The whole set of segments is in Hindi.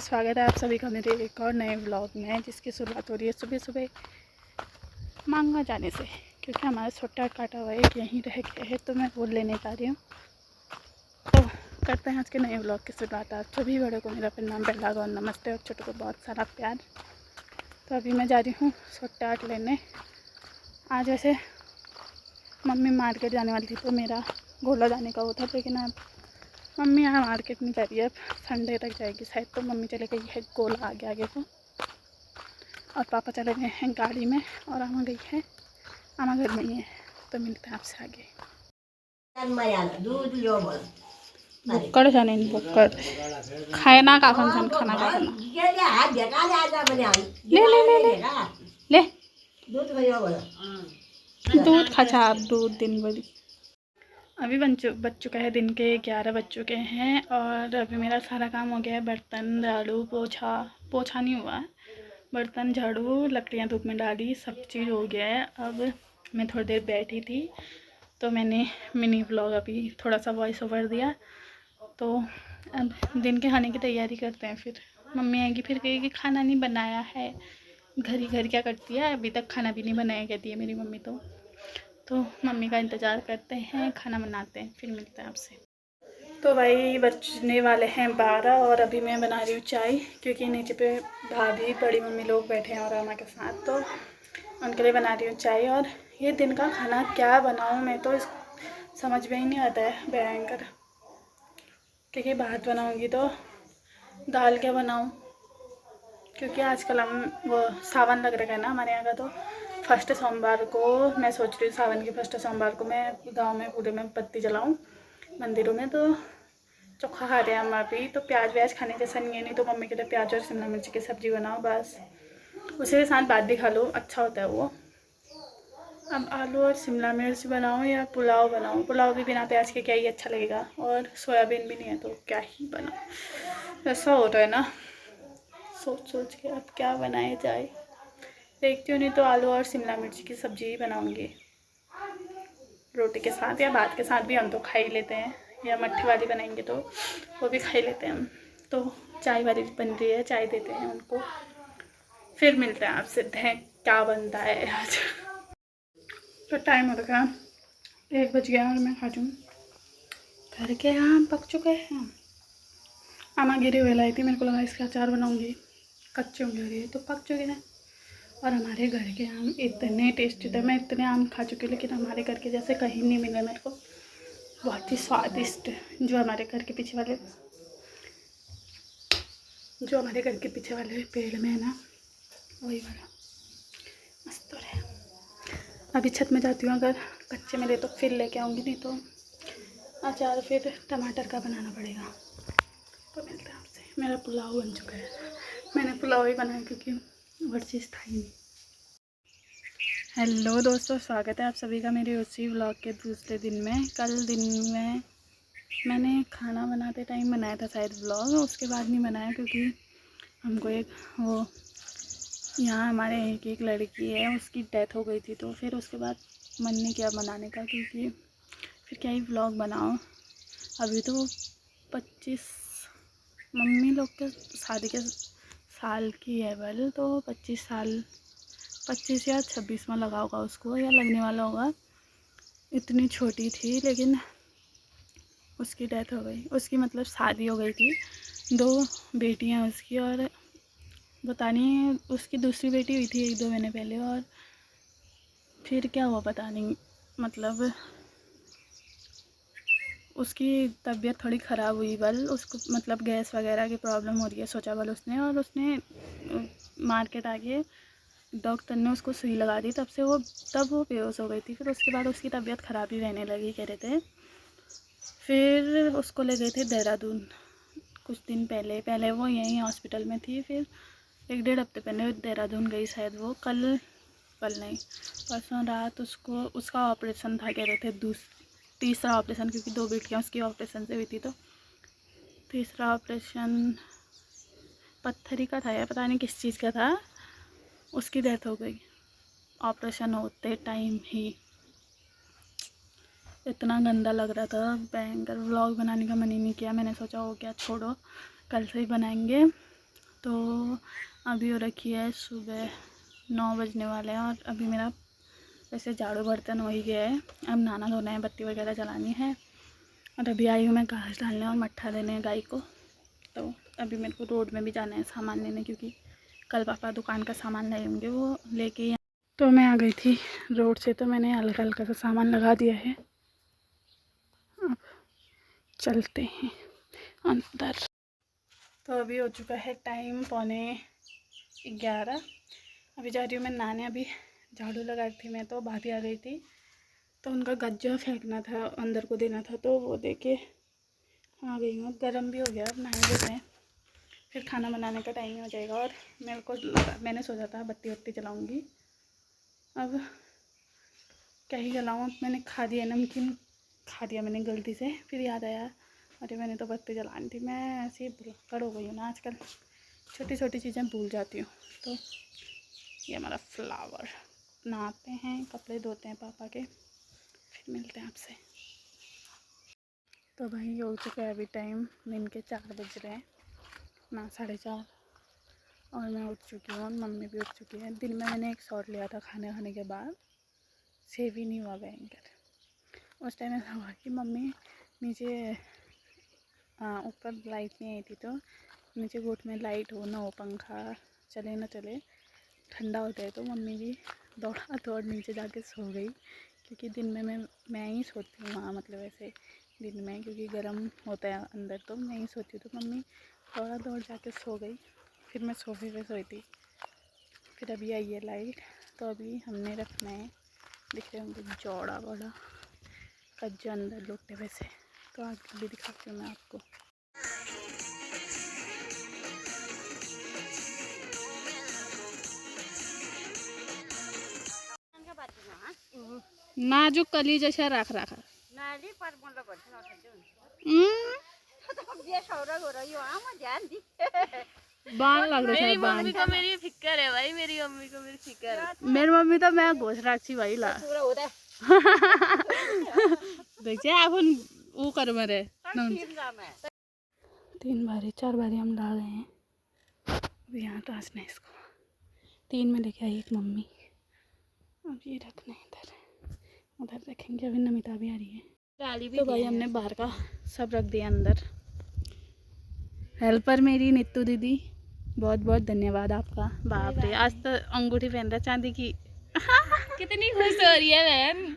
स्वागत है आप सभी का मेरे एक और नए व्लॉग में, जिसकी शुरुआत हो रही है सुबह सुबह मांगा जाने से, क्योंकि हमारा छोटा काटा हुआ एक यहीं रह गया है, तो मैं वो लेने जा रही हूँ। तो करते हैं आज के नए व्लॉग की शुरुआत। आप सभी बड़ों को मेरा प्रणाम, पहला और नमस्ते, और छोटों को बहुत सारा प्यार। तो अभी मैं जा रही हूँ छोटा आट लेने। आज वैसे मम्मी मार्केट जाने वाली थी, तो मेरा गोला जाने का वो था, लेकिन अब मम्मी यहाँ मार्केट नहीं जा रही है, अब संडे तक जाएगी शायद। तो मम्मी चले गई है गोला आगे को, और पापा चले गए हैं गाड़ी में, और आमा गई है, आमा घर में ही है। तो मिलते हैं आपसे आगे। बुक्कड़ जाने बुक्कड़ खाना का फंक्शन, खाना का खाना ले ले ले ले ले दूध खचा, आप दूध दिन भरी। अभी बच चुका है दिन के 11 बज चुके हैं, और अभी मेरा सारा काम हो गया है। बर्तन झाड़ू पोछा नहीं हुआ है, बर्तन झाड़ू लकड़ियाँ धूप में डाली, सब चीज़ हो गया है। अब मैं थोड़ी देर बैठी थी, तो मैंने मिनी व्लॉग अभी थोड़ा सा वॉइस ओवर दिया। तो अब दिन के खाने की तैयारी करते हैं। फिर मम्मी आएगी, फिर कहेगी खाना नहीं बनाया है। घर क्या करती है, अभी तक खाना भी नहीं बनाया कहती है मेरी मम्मी। तो मम्मी का इंतज़ार करते हैं, खाना बनाते हैं, फिर मिलते हैं आपसे। तो भाई बजने वाले हैं 12, और अभी मैं बना रही हूँ चाय, क्योंकि नीचे पे भाभी बड़ी मम्मी लोग बैठे हैं और अम्मा के साथ, तो उनके लिए बना रही हूँ चाय। और ये दिन का खाना क्या बनाऊँ, मैं तो समझ में ही नहीं आता है भयंकर, क्योंकि भात बनाऊँगी तो दाल क्या बनाऊँ, क्योंकि आजकल हम वो सावन लग रखा है ना हमारे यहाँ का। तो फर्स्ट सोमवार को मैं सोच रही हूँ, सावन के फर्स्ट सोमवार को मैं गांव में पूरे में बत्ती जलाऊँ मंदिरों में। तो चोखा खा रहे हैं हम अभी, तो प्याज व्याज खाने जैसा नहीं है, नहीं तो मम्मी के लिए प्याज और शिमला मिर्च की सब्ज़ी बनाओ बस, उसी के साथ भात भी खा लो, अच्छा होता है वो। अब आलू और शिमला मिर्च बनाऊँ या पुलाव बनाऊँ, पुलाव भी बिना प्याज के क्या ही अच्छा लगेगा, और सोयाबीन भी नहीं है, तो क्या ही बनाऊँ, ऐसा हो रहा है ना। सोच के अब क्या बनाया जाए, देखती हूँ। नहीं तो आलू और शिमला मिर्च की सब्ज़ी ही बनाऊँगी, रोटी के साथ या भात के साथ भी हम तो खा ही लेते हैं, या मट्ठी वाली बनाएंगे तो वो भी खा ही लेते हैं हम। तो चाय वाली बन रही है, चाय देते हैं उनको, फिर मिलते हैं आपसे, देखें क्या बनता है आज। तो टाइम हो रखा 1 बज गया, और मैं खा जाऊँ। घर के आम पक चुके हैं। आमा गिरे हुए लाई थी, मेरे को लगा इसका अचार बनाऊँगी, कच्चे होंगे, और ये तो पक चुके हैं। और हमारे घर के आम इतने टेस्टी थे, मैं इतने आम खा चुकी हूँ, लेकिन हमारे घर के जैसे कहीं नहीं मिले मेरे को, बहुत ही स्वादिष्ट। जो हमारे घर के पीछे वाले पेड़ में है ना, वही वाला मस्त है। अभी छत में जाती हूँ, अगर कच्चे मिले तो फिर लेके आऊँगी, नहीं तो अचार फिर टमाटर का बनाना पड़ेगा। तो मिलते हैं आपसे। मेरा पुलाव बन चुका है, मैंने पुलाव ही बनाया क्योंकि और चीज़ था ही नहीं। हेलो दोस्तों, स्वागत है आप सभी का मेरे उसी व्लॉग के दूसरे दिन में। कल दिन में मैंने खाना बनाते टाइम बनाया था शायद व्लॉग, उसके बाद नहीं बनाया, क्योंकि हमको वो यहाँ हमारे एक लड़की है, उसकी डेथ हो गई थी, तो फिर उसके बाद मन नहीं किया बनाने का, क्योंकि फिर क्या ही व्लॉग बनाओ। अभी तो 25 मम्मी लोग के शादी के साल की है बल, तो 25 या 26वां लगा होगा उसको, या लगने वाला होगा। इतनी छोटी थी, लेकिन उसकी डेथ हो गई। उसकी मतलब शादी हो गई थी, 2 बेटियां उसकी, और पता नहीं उसकी दूसरी बेटी हुई थी 1-2 महीने पहले, और फिर क्या हुआ पता नहीं। मतलब उसकी तबीयत थोड़ी ख़राब हुई बल, उसको मतलब गैस वगैरह की प्रॉब्लम हो रही है सोचा बल उसने, और उसने मार्केट आके डॉक्टर ने उसको सुई लगा दी, तब वो बेहोश हो गई थी। फिर उसके बाद उसकी तबीयत ख़राब ही रहने लगी कह रहे थे। फिर उसको ले गए थे देहरादून कुछ दिन पहले वो यहीं हॉस्पिटल में थी, फिर 1-1.5 हफ्ते पहले देहरादून गई शायद वो। कल नहीं, परसों रात उसका ऑपरेशन था कह रहे थे, तीसरा ऑपरेशन, क्योंकि 2 बेटियाँ उसकी ऑपरेशन से हुई थी, तो तीसरा ऑपरेशन पत्थरी का था या पता नहीं किस चीज़ का था। उसकी डेथ हो गई ऑपरेशन होते टाइम ही। इतना गंदा लग रहा था, भयंकर। व्लॉग बनाने का मन ही नहीं किया, मैंने सोचा हो गया छोड़ो, कल से ही बनाएंगे। तो अभी हो रखी है सुबह 9 बजने वाले हैं और अभी मेरा वैसे झाड़ू बर्तन हो ही गया है। अब नहाना धोना है, बत्ती वगैरह जलानी है और अभी आई हूँ मैं घास डालने और मट्ठा देने गाय को। तो अभी मेरे को रोड में भी जाना है सामान लेने, क्योंकि कल पापा दुकान का सामान लाए होंगे, वो लेके। तो मैं आ गई थी रोड से, तो मैंने हल्का हल्का सा सामान लगा दिया है। अब चलते हैं अंदर। तो अभी हो चुका है टाइम 11:15। अभी जा रही हूँ मैं नहाने। अभी झाड़ू लगा रही थी मैं, तो भाभी आ गई थी, तो उनका गज्जा फेंकना था, अंदर को देना था, तो वो देके आ गई हूँ। गर्म भी हो गया, अब नहाने देते हैं, फिर खाना बनाने का टाइम ही हो जाएगा। और मेरे को मैंने सोचा था बत्ती वत्ती जलाऊँगी, अब क्या ही जलाऊँ। मैंने खा दिया नमकीन, खा दिया मैंने गलती से, फिर याद आया अरे मैंने तो बत्ती जलानी थी। मैं ऐसे ही भुलक्कड़ हो गई हूँ ना आजकल, छोटी छोटी चीज़ें भूल जाती हूँ। तो ये हमारा फ्लावर, नहाते हैं, कपड़े धोते हैं पापा के, फिर मिलते हैं आपसे। तो भाई हो चुका है अभी टाइम, दिन के 4 बज रहे हैं ना, 4:30, और मैं उठ चुकी हूँ, मम्मी भी उठ चुकी है। दिन में मैंने एक शॉट लिया था खाने खाने के बाद, सेव ही नहीं हुआ भयंकर। उस टाइम ऐसा हुआ कि मम्मी नीचे ऊपर लाइट नहीं आई थी, तो नीचे गोट में लाइट हो ना हो, पंखा चले ना चले, ठंडा होता है, तो मम्मी भी दौड़ा दौड़ नीचे जाके सो गई। क्योंकि दिन में मैं ही सोती हूँ वहाँ, मतलब ऐसे दिन में, क्योंकि गर्म होता है अंदर, तो मैं ही सोती हूँ। तो मम्मी दौड़ा दौड़ जाके सो गई, फिर मैं सोफे पे सोई थी। फिर अभी आई है लाइट, तो अभी हमने रखना है, दिख रहे होंगे चौड़ा बड़ा कज्जा अंदर लोटे वैसे, तो आगे भी दिखाती हूँ मैं आपको। नाजुक कली जैसा राख रखा बाल लग रहा है। मेरी मम्मी को मेरी फिक्र है भाई, मेरी मम्मी को मेरी फिक्र है। मेरी मम्मी तो मैं घोष राखी भाई ला देखिए अपन वो कर मरे 3 बारी 4 बारी हम ला गए हैं। अभी यहाँ तो हंसना है इसको, 3 में लेके आई एक मम्मी। अब ये रखना है इधर, उधर रखेंगे। अभी नमिता भी आ रही है, तो भाई हमने बाहर का सब रख दिया अंदर। हेल्पर मेरी नीतू दीदी, बहुत बहुत धन्यवाद आपका। बाप रे, आज तो अंगूठी पहन रहा चांदी की। कितनी खुश हो रही है बहन।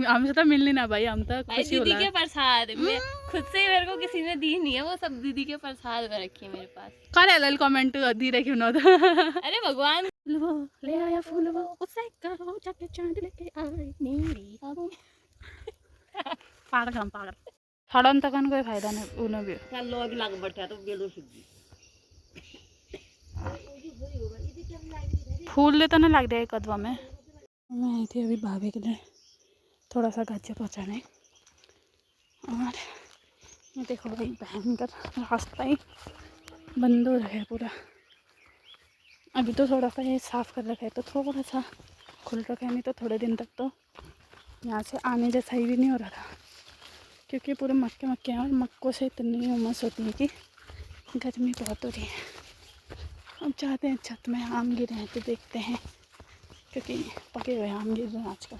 हमसे तो मिलनी ना भाई, हम तो भाई दीदी के प्रसाद मैं खुद से ही, मेरे को किसी ने दी नहीं है, वो सब दीदी के प्रसाद में रखी है मेरे पास। कर कमेंट दी रहे क्यों ना अरे भगवान वो ले आया फूल, वो उसे कहो जाके चांद लेके आई मेरी पागल हम पागल छड़न तकन कोई फायदा नहीं उन्हें भी चल लोग लग बैठा तो गेलो सुगी फूल ले तो नहीं लग रहा है कदवा में। मैं आई थी अभी भाभी के लिए थोड़ा सा गज्जा पहुँचाने, और ये देखो भाई भयंकर रास्ता ही बंद हो रहा है पूरा। अभी तो थोड़ा सा ये साफ़ कर रखा है, तो थोड़ा सा खुल रखा है, नहीं तो थोड़े दिन तक तो यहाँ से आने जैसा ही भी नहीं हो रहा था, क्योंकि पूरे मक्के मक्के हैं और मक्कों से इतनी उमस होती है कि गर्मी बहुत हो रही है। अब चाहते हैं छत में आम गिरे हैं तो देखते हैं, क्योंकि पके हुए आम गिर रहे हैं आजकल।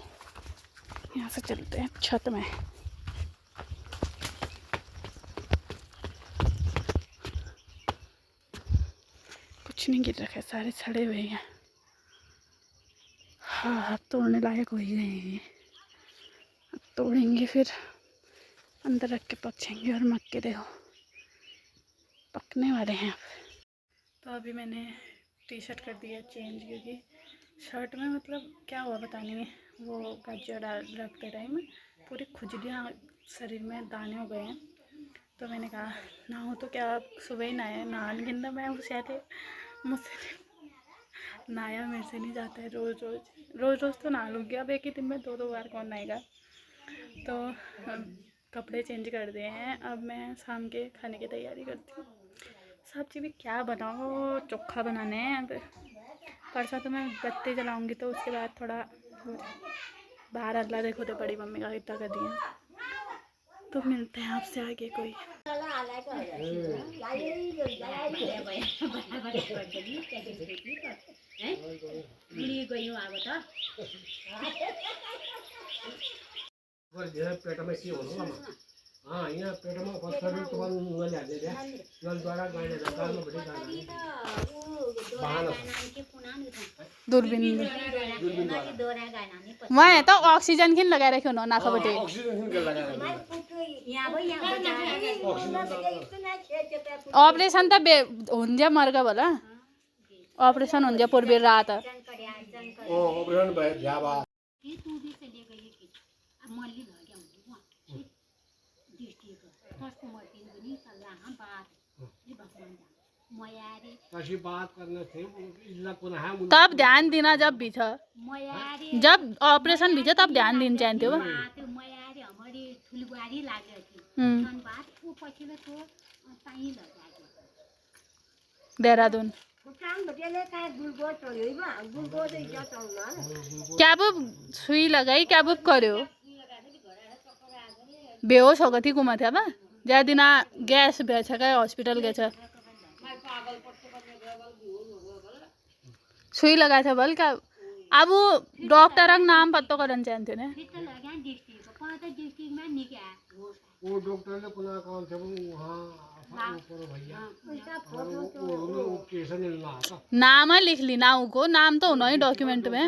यहाँ से चलते हैं छत में। कुछ नहीं गिर रखा है, सारे सड़े हुए हैं। हाँ, अब तोड़ने लायक हो ही गए हैं। अब तोड़ेंगे, फिर अंदर रख के पकेंगे। और मक्के देखो पकने वाले हैं अब। तो अभी मैंने टी शर्ट कर दिया चेंज, क्योंकि शर्ट में मतलब क्या हुआ पता नहीं, वो गज्जा डाल रखते टाइम पूरी खुजलियाँ शरीर में दाने हो गए हैं। तो मैंने कहा नहाऊँ तो क्या, सुबह ही नहाया, नहाने गिनना मैं उसे थे मुझसे नहाया मेरे से नहीं जाता है। रोज़ तो नहा लूँगी, अब एक ही दिन में 2 बार कौन नहाएगा। तो कपड़े चेंज कर दिए हैं, अब मैं शाम के खाने की तैयारी करती हूँ। सब्जी भी क्या बनाओ, चोखा बनाने हैं। अब परसों तो मैं बत्ती जलाऊंगी, तो उसके बाद थोड़ा बाहर अल्लाह देखो तो बड़ी मम्मी का इतना कर दिया, तो मिलते हैं आपसे आगे कोई। पेटमा के हुनु यहाँ पेटमा पत्थर तुम्हारा दे दिया द्वारा गाने में बड़ी दूरबीन वहाँ तो ऑक्सीजन किन लगाए रखे उन्होंने नाका बटे ऑपरेशन तो बे हुन्जे मर्गा बोला ऑपरेशन हुन्जे पूर्वी रात ऑपरेशन भाई ध्याबा कशी बात करने थे तब ध्यान देना जब भी था जब ऑपरेशन भी था तब ध्यान दिन चाहिए वो देहरादून क्या वो सुई लगाई क्या वो करो बेहोश हो गई घुमा थे अब ज्यादा दिन गैस बेच हॉस्पिटल गए थे सुई लगाए थे बल का अब वो डॉक्टर का नाम पता करना चाहते ने वो डॉक्टर ने पुनः काम थे वहाँ ऊपर भैया नाम लिख ली ना को नाम तो होना ही डॉक्यूमेंट में